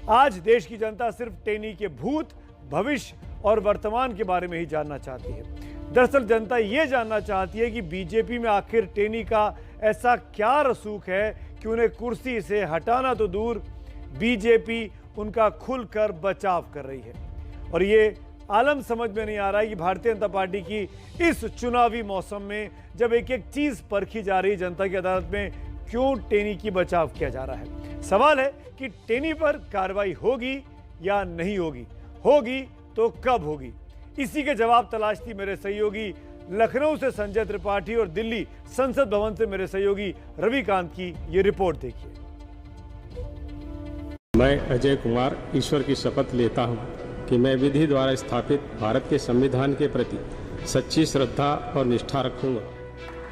आज देश की जनता सिर्फ टेनी के भूत, भविष्य और वर्तमान के बारे में ही जानना चाहती है। दरअसल जनता ये जानना चाहती है कि बीजेपी में आखिर टेनी का ऐसा क्या रसूख है कि उन्हें कुर्सी से हटाना तो दूर, बीजेपी उनका खुलकर बचाव कर रही है। और ये आलम समझ में नहीं आ रहा है कि भारतीय जनता पार्टी की इस चुनावी मौसम में जब एक एक चीज परखी जा रही है जनता की अदालत में, क्यों टेनी की बचाव किया जा रहा है। सवाल है कि टेनी पर कार्रवाई होगी या नहीं होगी, होगी तो कब होगी। इसी के जवाब तलाशती मेरे सहयोगी लखनऊ से संजय त्रिपाठी और दिल्ली संसद भवन से मेरे सहयोगी रविकांत की ये रिपोर्ट देखिए। मैं अजय कुमार ईश्वर की शपथ लेता हूं कि मैं विधि द्वारा स्थापित भारत के संविधान के प्रति सच्ची श्रद्धा और निष्ठा रखूंगा।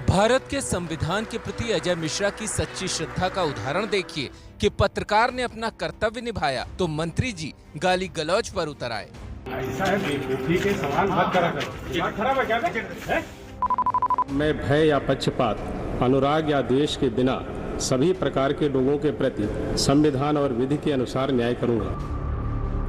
भारत के संविधान के प्रति अजय मिश्रा की सच्ची श्रद्धा का उदाहरण देखिए कि पत्रकार ने अपना कर्तव्य निभाया तो मंत्री जी गाली गलौज पर उतर आए। ऐसा है, ठीक है, सवाल मत करा करो। खराब है क्या? मैं भय या पक्षपात, अनुराग या द्वेष के बिना सभी प्रकार के लोगों के प्रति संविधान और विधि के अनुसार न्याय करूंगा।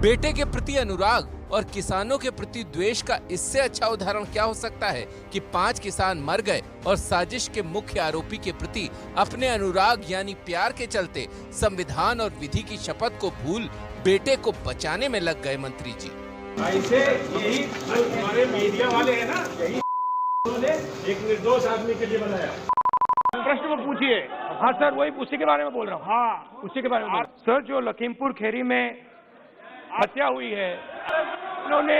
बेटे के प्रति अनुराग और किसानों के प्रति द्वेष का इससे अच्छा उदाहरण क्या हो सकता है कि 5 किसान मर गए और साजिश के मुख्य आरोपी के प्रति अपने अनुराग यानी प्यार के चलते संविधान और विधि की शपथ को भूल बेटे को बचाने में लग गए मंत्री जी। ऐसे यही हमारे मीडिया वाले हैं ना, यही एक निर्दोष आदमी के लिए बनाया। प्रश्न को पूछिए। हाँ सर, वही उसी के बारे में बोल रहा हूँ। हाँ, उसी के बारे में सर, जो लखीमपुर खीरी में हत्या हुई है, उन्होंने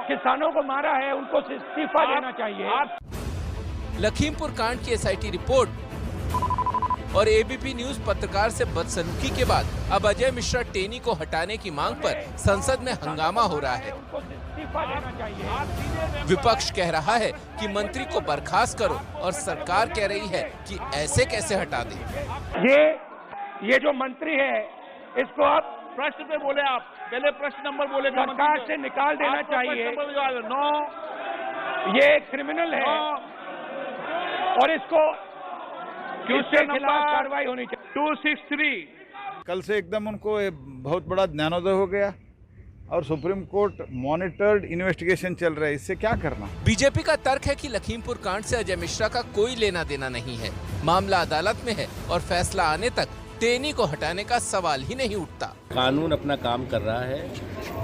किसानों को मारा है, उनको इस्तीफा देना चाहिए। लखीमपुर कांड की एसआईटी रिपोर्ट और एबीपी न्यूज पत्रकार से बदसलूकी के बाद अब अजय मिश्रा टेनी को हटाने की मांग पर संसद में हंगामा हो रहा है। विपक्ष कह रहा है कि मंत्री को बर्खास्त करो और सरकार कह रही है कि ऐसे कैसे हटा दें। ये जो मंत्री है, इसको आप प्रश्न पे बोले, आप पहले प्रश्न नंबर बोले, सरकार से निकाल देना चाहिए। नो, ये क्रिमिनल है और इसको इसके खिलाफ कार्रवाई होनी चाहिए। 263 कल से एकदम उनको बहुत बड़ा ज्ञानोदय हो गया और सुप्रीम कोर्ट मॉनिटर्ड इन्वेस्टिगेशन चल रहा है, इससे क्या करना। बीजेपी का तर्क है कि लखीमपुर कांड से अजय मिश्रा का कोई लेना देना नहीं है, मामला अदालत में है और फैसला आने तक टेनी को हटाने का सवाल ही नहीं उठता। कानून अपना काम कर रहा है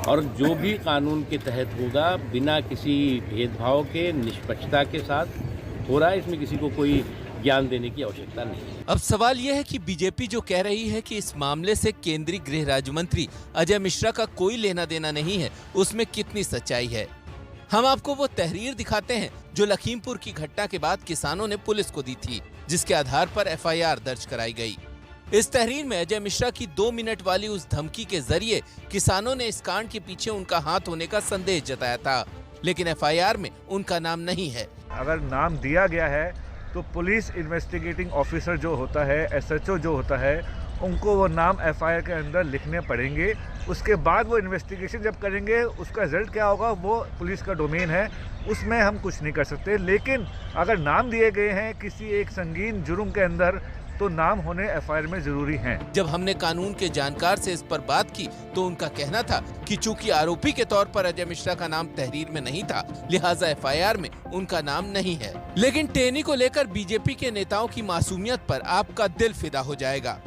और जो भी कानून के तहत होगा बिना किसी भेदभाव के निष्पक्षता के साथ हो रहा है, इसमें किसी को कोई ज्ञान देने की आवश्यकता नहीं। अब सवाल यह है कि बीजेपी जो कह रही है कि इस मामले से केंद्रीय गृह राज्य मंत्री अजय मिश्रा का कोई लेना देना नहीं है, उसमें कितनी सच्चाई है। हम आपको वो तहरीर दिखाते हैं जो लखीमपुर की घटना के बाद किसानों ने पुलिस को दी थी, जिसके आधार पर एफआईआर दर्ज कराई गई। इस तहरीर में अजय मिश्रा की 2 मिनट वाली उस धमकी के जरिए किसानों ने इस कांड के पीछे उनका हाथ होने का संदेश जताया था, लेकिन एफआईआर में उनका नाम नहीं है। अगर नाम दिया गया है तो पुलिस इन्वेस्टिगेटिंग ऑफिसर जो होता है, एसएचओ जो होता है, उनको वो नाम एफआईआर के अंदर लिखने पड़ेंगे। उसके बाद वो इन्वेस्टिगेशन जब करेंगे, उसका रिजल्ट क्या होगा वो पुलिस का डोमेन है, उसमें हम कुछ नहीं कर सकते। लेकिन अगर नाम दिए गए हैं किसी एक संगीन जुर्म के अंदर, तो नाम होने एफआईआर में जरूरी हैं। जब हमने कानून के जानकार से इस पर बात की तो उनका कहना था कि चूंकि आरोपी के तौर पर अजय मिश्रा का नाम तहरीर में नहीं था, लिहाजा एफआईआर में उनका नाम नहीं है। लेकिन टेनी को लेकर बीजेपी के नेताओं की मासूमियत पर आपका दिल फिदा हो जाएगा।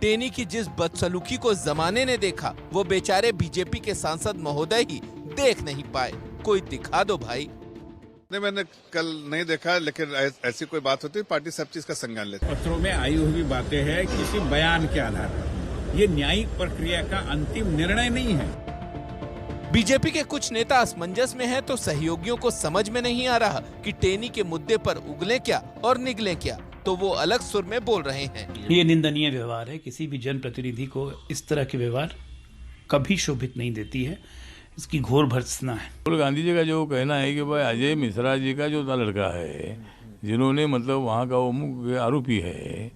टेनी की जिस बदसलूकी को जमाने ने देखा, वो बेचारे बीजेपी के सांसद महोदय ही देख नहीं पाए। कोई दिखा दो भाई। नहीं, मैंने कल नहीं देखा, लेकिन ऐसी कोई बात होती है पार्टी सब चीज का संज्ञान लेती है। पत्रों में आई हुई बातें हैं किसी बयान के आधार पर, ये न्यायिक प्रक्रिया का अंतिम निर्णय नहीं है। बीजेपी के कुछ नेता असमंजस में हैं, तो सहयोगियों को समझ में नहीं आ रहा कि टेनी के मुद्दे पर उगले क्या और निगले क्या, तो वो अलग सुर में बोल रहे हैं। ये निंदनीय व्यवहार है। किसी भी जनप्रतिनिधि को इस तरह के व्यवहार कभी शोभित नहीं देती है, इसकी घोर भर्त्सना है। राहुल गांधी जी का जो कहना है कि भाई अजय मिश्रा जी का जो लड़का है, जिन्होंने मतलब वहाँ का वो मुख्य आरोपी है,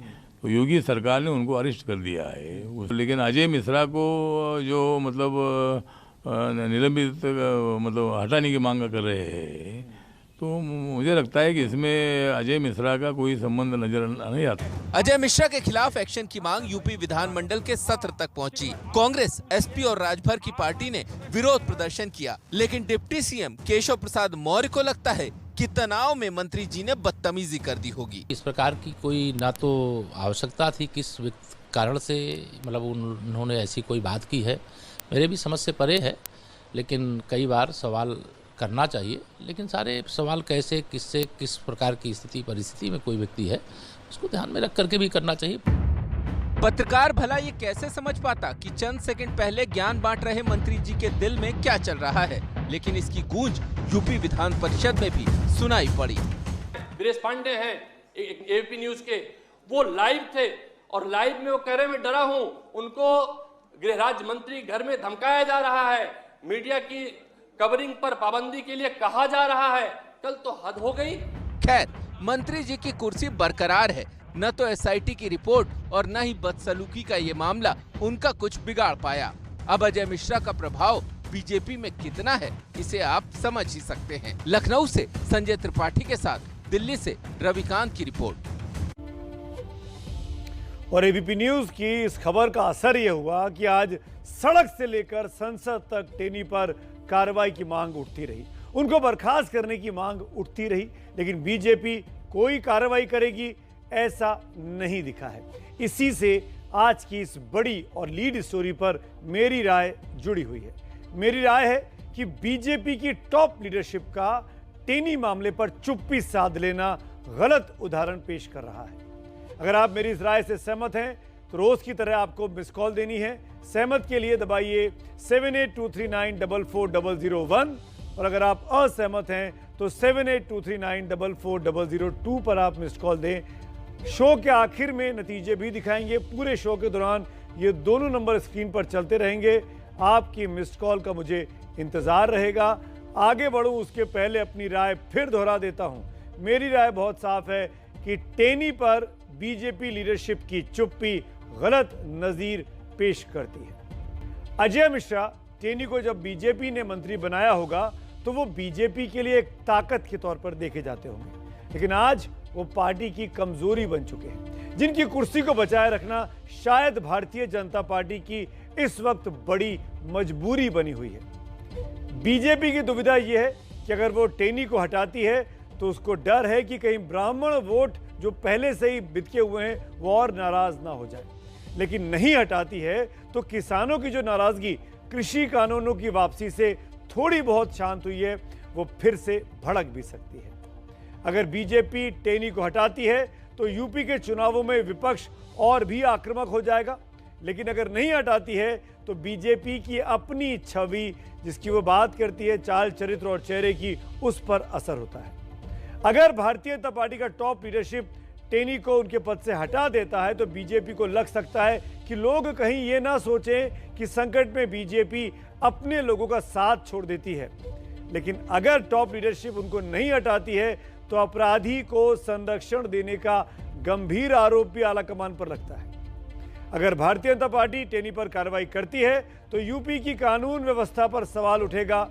तो योगी सरकार ने उनको अरेस्ट कर दिया है। लेकिन अजय मिश्रा को जो मतलब निलंबित मतलब हटाने की मांग कर रहे हैं, तो मुझे लगता है कि इसमें अजय मिश्रा का कोई संबंध नजर नहीं आता। अजय मिश्रा के खिलाफ एक्शन की मांग यूपी विधानमंडल के सत्र तक पहुंची। कांग्रेस, एसपी और राजभर की पार्टी ने विरोध प्रदर्शन किया, लेकिन डिप्टी सीएम केशव प्रसाद मौर्य को लगता है कि तनाव में मंत्री जी ने बदतमीजी कर दी होगी। इस प्रकार की कोई ना तो आवश्यकता थी, किस कारण से मतलब उन्होंने ऐसी कोई बात की है, मेरे भी समझ से परे है। लेकिन कई बार सवाल करना चाहिए, लेकिन सारे सवाल कैसे, किससे, किस प्रकार की स्थिति परिस्थिति में कोई व्यक्ति है, उसको ध्यान में रख करके भी करना चाहिए। पत्रकार भला ये कैसे समझ पाता कि चंद सेकंड पहले ज्ञान बांट रहे मंत्री जी के दिल में क्या चल रहा है, लेकिन इसकी गूंज यूपी विधान परिषद में भी सुनाई पड़ी। ब्रिजेश पांडे हैं एबीपी न्यूज के, वो लाइव थे और लाइव में वो कह रहे मैं डरा हूं, उनको गृह राज्य मंत्री घर में धमकाया जा रहा है, मीडिया की कवरिंग पर पाबंदी के लिए कहा जा रहा है। कल तो हद हो गई। खैर, मंत्री जी की कुर्सी बरकरार है, न तो एसआईटी की रिपोर्ट और न ही बदसलूकी का ये मामला उनका कुछ बिगाड़ पाया। अब अजय मिश्रा का प्रभाव बीजेपी में कितना है, इसे आप समझ ही सकते हैं। लखनऊ से संजय त्रिपाठी के साथ दिल्ली से रविकांत की रिपोर्ट। और एबीपी न्यूज की इस खबर का असर यह हुआ कि आज सड़क से लेकर संसद तक टेनी पर कार्रवाई की मांग उठती रही, उनको बर्खास्त करने की मांग उठती रही, लेकिन बीजेपी कोई कार्रवाई करेगी ऐसा नहीं दिखा है। इसी से आज की इस बड़ी और लीड स्टोरी पर मेरी राय जुड़ी हुई है। मेरी राय है कि बीजेपी की टॉप लीडरशिप का टेनी मामले पर चुप्पी साध लेना गलत उदाहरण पेश कर रहा है। अगर आप मेरी इस राय से सहमत हैं तो रोज की तरह आपको मिस कॉल देनी है। सहमत के लिए दबाइए 7823944001 और अगर आप असहमत हैं तो 7823944002 पर आप मिस कॉल दें। शो के आखिर में नतीजे भी दिखाएंगे। पूरे शो के दौरान ये दोनों नंबर स्क्रीन पर चलते रहेंगे। आपकी मिस्ड कॉल का मुझे इंतजार रहेगा। आगे बढ़ूं उसके पहले अपनी राय फिर दोहरा देता हूं। मेरी राय बहुत साफ है कि टेनी पर बीजेपी लीडरशिप की चुप्पी गलत नजीर पेश करती है। अजय मिश्रा टेनी को जब बीजेपी ने मंत्री बनाया होगा तो वो बीजेपी के लिए एक ताकत के तौर पर देखे जाते होंगे, लेकिन आज वो पार्टी की कमजोरी बन चुके हैं, जिनकी कुर्सी को बचाए रखना शायद भारतीय जनता पार्टी की इस वक्त बड़ी मजबूरी बनी हुई है। बीजेपी की दुविधा यह है कि अगर वो टेनी को हटाती है तो उसको डर है कि कहीं ब्राह्मण वोट जो पहले से ही बिदके हुए हैं वो और नाराज ना हो जाए, लेकिन नहीं हटाती है तो किसानों की जो नाराजगी कृषि कानूनों की वापसी से थोड़ी बहुत शांत हुई है वो फिर से भड़क भी सकती है। अगर बीजेपी टेनी को हटाती है तो यूपी के चुनावों में विपक्ष और भी आक्रामक हो जाएगा, लेकिन अगर नहीं हटाती है तो बीजेपी की अपनी छवि जिसकी वो बात करती है, चाल चरित्र और चेहरे की, उस पर असर होता है। अगर भारतीय जनता पार्टी का टॉप लीडरशिप टेनी को उनके पद से हटा देता है तो बीजेपी को लग सकता है कि लोग कहीं ये ना सोचें कि संकट में बीजेपी अपने लोगों का साथ छोड़ देती है, लेकिन अगर टॉप लीडरशिप उनको नहीं हटाती है तो अपराधी को संरक्षण देने का गंभीर आरोप भी आलाकमान पर लगता है। अगर भारतीय जनता पार्टी टेनी पर कार्रवाई करती है तो यूपी की कानून व्यवस्था पर सवाल उठेगा,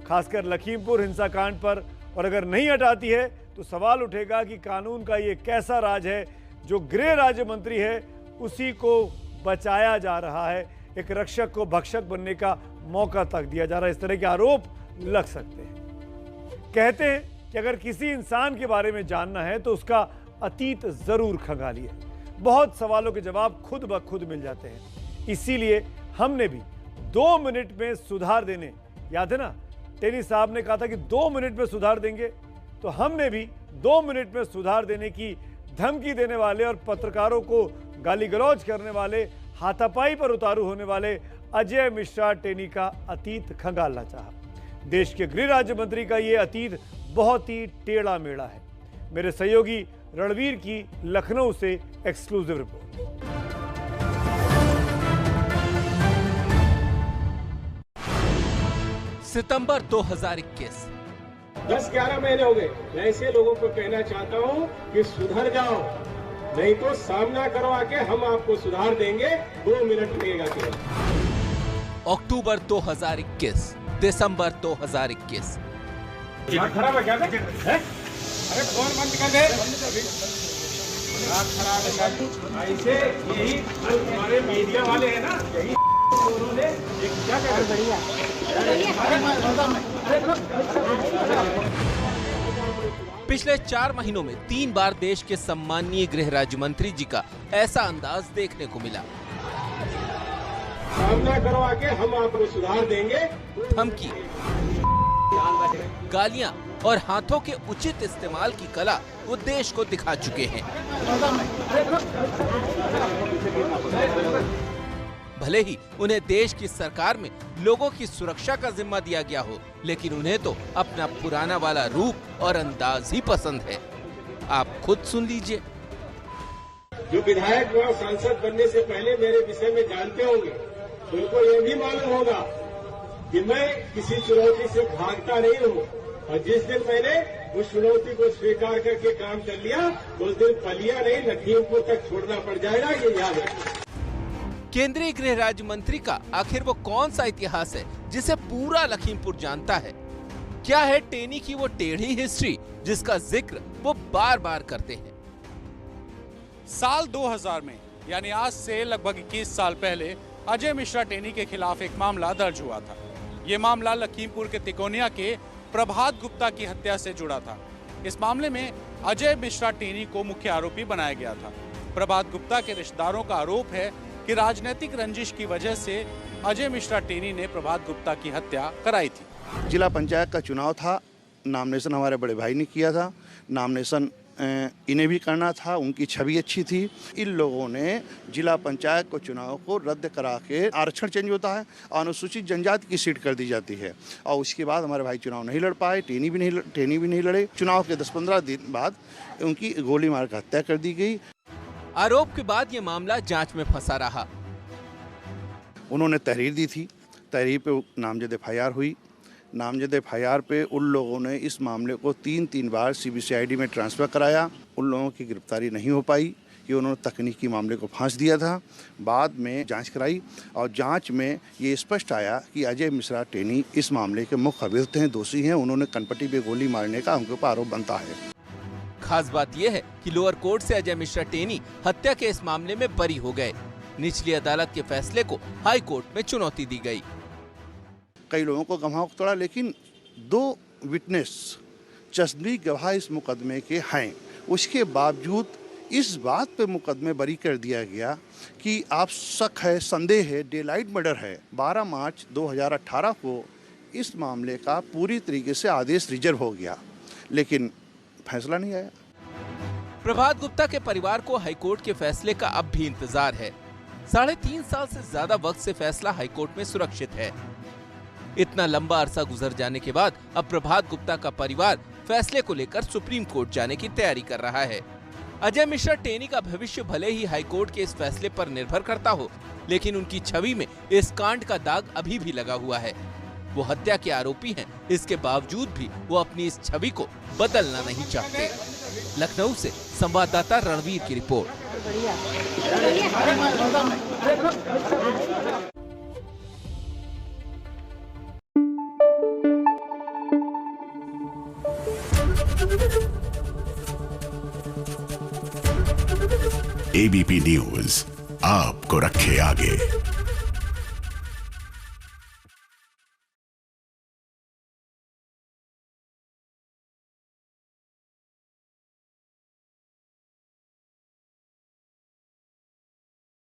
खासकर लखीमपुर हिंसाकांड पर, और अगर नहीं हटाती है तो सवाल उठेगा कि कानून का ये कैसा राज है जो गृह राज्य मंत्री है उसी को बचाया जा रहा है, एक रक्षक को भक्षक बनने का मौका तक दिया जा रहा है। इस तरह के आरोप लग सकते हैं। कहते हैं कि अगर किसी इंसान के बारे में जानना है तो उसका अतीत जरूर खंगालिए। बहुत सवालों के जवाब खुद ब खुद मिल जाते हैं। इसीलिए हमने भी 2 मिनट में सुधार देने, याद है ना टेनी साहब ने कहा था कि 2 मिनट में सुधार देंगे, तो हमने भी 2 मिनट में सुधार देने की धमकी देने वाले और पत्रकारों को गाली गलौज करने वाले, हाथापाई पर उतारू होने वाले अजय मिश्रा टेनी का अतीत खंगालना चाहा। देश के गृह राज्य मंत्री का यह अतीत बहुत ही टेढ़ा मेढ़ा है। मेरे सहयोगी रणवीर की लखनऊ से एक्सक्लूसिव रिपोर्ट। सितंबर 2021। 10-11 महीने हो गए। मैं ऐसे लोगों को कहना चाहता हूं कि सुधर जाओ, नहीं तो सामना करवा के हम आपको सुधार देंगे। 2 मिनट लगेगा केवल। अक्टूबर 2021, दिसंबर 2021। खराब है क्या है? अरे फोन बंद कर दे। ऐसे यही हमारे मीडिया वाले हैं ना, यही उन्होंने क्या कह पिछले 4 महीनों में 3 बार देश के सम्माननीय गृह राज्य मंत्री जी का ऐसा अंदाज देखने को मिला। सामना करवा के हम आपको सुधार देंगे। धमकी, गालियां और हाथों के उचित इस्तेमाल की कला वो देश को दिखा चुके हैं। भले ही उन्हें देश की सरकार में लोगों की सुरक्षा का जिम्मा दिया गया हो, लेकिन उन्हें तो अपना पुराना वाला रूप और अंदाज ही पसंद है। आप खुद सुन लीजिए। जो विधायक व सांसद बनने से पहले मेरे विषय में जानते होंगे, उनको ये भी मालूम होगा कि मैं किसी चुनौती से भागता नहीं हूँ, और जिस दिन मैंने उस चुनौती को स्वीकार करके काम कर लिया, उस दिन पलिया नहीं लखीमपुर तक छोड़ना पड़ जाएगा, ये याद रखिए। केंद्रीय गृह राज्य मंत्री का आखिर वो कौन सा इतिहास है जिसे पूरा लखीमपुर जानता है? क्या है टेनी की वो टेढ़ी हिस्ट्री जिसका जिक्र वो बार बार करते हैं? साल 2000 में, यानी आज से लगभग 21 साल पहले, अजय मिश्रा टेनी के खिलाफ एक मामला दर्ज हुआ था। ये मामला लखीमपुर के तिकोनिया के प्रभात गुप्ता की हत्या से जुड़ा था। इस मामले में अजय मिश्रा टेनी को मुख्य आरोपी बनाया गया था। प्रभात गुप्ता के रिश्तेदारों का आरोप है कि राजनीतिक रंजिश की वजह से अजय मिश्रा टेनी ने प्रभात गुप्ता की हत्या कराई थी। जिला पंचायत का चुनाव था, नामिनेशन हमारे बड़े भाई ने किया था, नामिनेशन इन्हें भी करना था, उनकी छवि अच्छी थी। इन लोगों ने जिला पंचायत को चुनाव को रद्द करा के, आरक्षण चेंज होता है, अनुसूचित जनजाति की सीट कर दी जाती है, और उसके बाद हमारे भाई चुनाव नहीं लड़ पाए, टेनी भी नहीं लड़े। चुनाव के 10-15 दिन बाद उनकी गोली मार कर हत्या कर दी गई। आरोप के बाद ये मामला जांच में फंसा रहा। उन्होंने तहरीर दी थी, तहरीर पे नामजद FIR हुई। नामजद FIR पे उन लोगों ने इस मामले को 3 बार CBCID में ट्रांसफ़र कराया। उन लोगों की गिरफ्तारी नहीं हो पाई कि उन्होंने तकनीकी मामले को फांस दिया था। बाद में जांच कराई और जांच में ये स्पष्ट आया कि अजय मिश्रा टेनी इस मामले के मुख्य अभियुक्त हैं, दोषी हैं। उन्होंने कनपट्टी पे गोली मारने का उनके ऊपर आरोप बनता है। खास बात यह है कि लोअर कोर्ट से अजय मिश्रा टेनी हत्या के इस मामले में बरी हो गए। निचली अदालत के फैसले को हाई कोर्ट में चुनौती दी गई। कई लोगों को गवाह तोड़ा, लेकिन 2 विटनेस चश्मदीद गवाह इस मुकदमे के हैं। उसके बावजूद इस बात पे मुकदमे बरी कर दिया गया कि आप शक है, संदेह है, डेलाइट मर्डर है। 12 मार्च 2018 को इस मामले का पूरी तरीके से आदेश रिजर्व हो गया, लेकिन फैसला नहीं आया। प्रभात गुप्ता के परिवार को हाईकोर्ट के फैसले का अब भी इंतजार है। 3.5 साल से ज्यादा वक्त से फैसला हाईकोर्ट में सुरक्षित है। इतना लंबा अरसा गुजर जाने के बाद अब प्रभात गुप्ता का परिवार फैसले को लेकर सुप्रीम कोर्ट जाने की तैयारी कर रहा है। अजय मिश्रा टेनी का भविष्य भले ही हाईकोर्ट के इस फैसले पर निर्भर करता हो, लेकिन उनकी छवि में इस कांड का दाग अभी भी लगा हुआ है। वो हत्या के आरोपी हैं, इसके बावजूद भी वो अपनी इस छवि को बदलना नहीं चाहते। लखनऊ से संवाददाता रणवीर की रिपोर्ट। ABP न्यूज आपको रखे आगे।